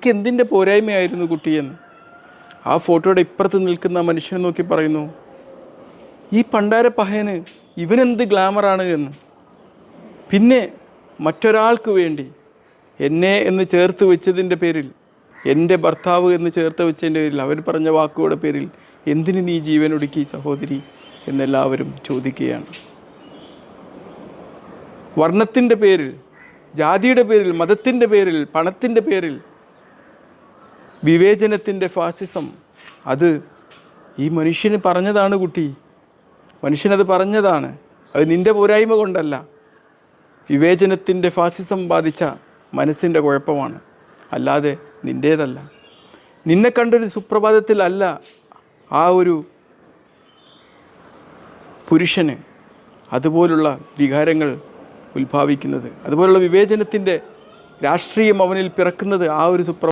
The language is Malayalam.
നിനക്ക് എന്തിൻ്റെ പോരായ്മയായിരുന്നു കുട്ടിയെന്ന്. ആ ഫോട്ടോയുടെ ഇപ്പുറത്ത് നിൽക്കുന്ന മനുഷ്യനെ നോക്കി പറയുന്നു, ഈ പണ്ടാര പഹയന് ഇവനെന്ത് ഗ്ലാമറാണ് എന്ന്. പിന്നെ മറ്റൊരാൾക്ക് വേണ്ടി എന്നെ എന്ന് ചേർത്ത് വെച്ചതിൻ്റെ പേരിൽ, എൻ്റെ ഭർത്താവ് എന്ന് ചേർത്ത് വെച്ചതിൻ്റെ പേരിൽ, അവർ പറഞ്ഞ വാക്കുകളുടെ പേരിൽ എന്തിന് നീ ജീവനൊടുക്കി സഹോദരി എന്നെല്ലാവരും ചോദിക്കുകയാണ്. വർണ്ണത്തിൻ്റെ പേരിൽ, ജാതിയുടെ പേരിൽ, മതത്തിൻ്റെ പേരിൽ, പണത്തിൻ്റെ പേരിൽ വിവേചനത്തിൻ്റെ ഫാസിസം, അത് ഈ മനുഷ്യന് പറഞ്ഞതാണ് കുട്ടി. മനുഷ്യനത് പറഞ്ഞതാണ്. അത് നിൻ്റെ പോരായ്മ കൊണ്ടല്ല, വിവേചനത്തിൻ്റെ ഫാസിസം ബാധിച്ച മനസ്സിൻ്റെ കുഴപ്പമാണ്, അല്ലാതെ നിൻ്റേതല്ല. നിന്നെ കണ്ടൊരു സുപ്രഭാതത്തിലല്ല ആ ഒരു പുരുഷന് അതുപോലുള്ള വികാരങ്ങൾ ഉത്ഭാവിക്കുന്നത്, അതുപോലുള്ള വിവേചനത്തിൻ്റെ രാഷ്ട്രീയം അവനിൽ പിറക്കുന്നത് ആ ഒരു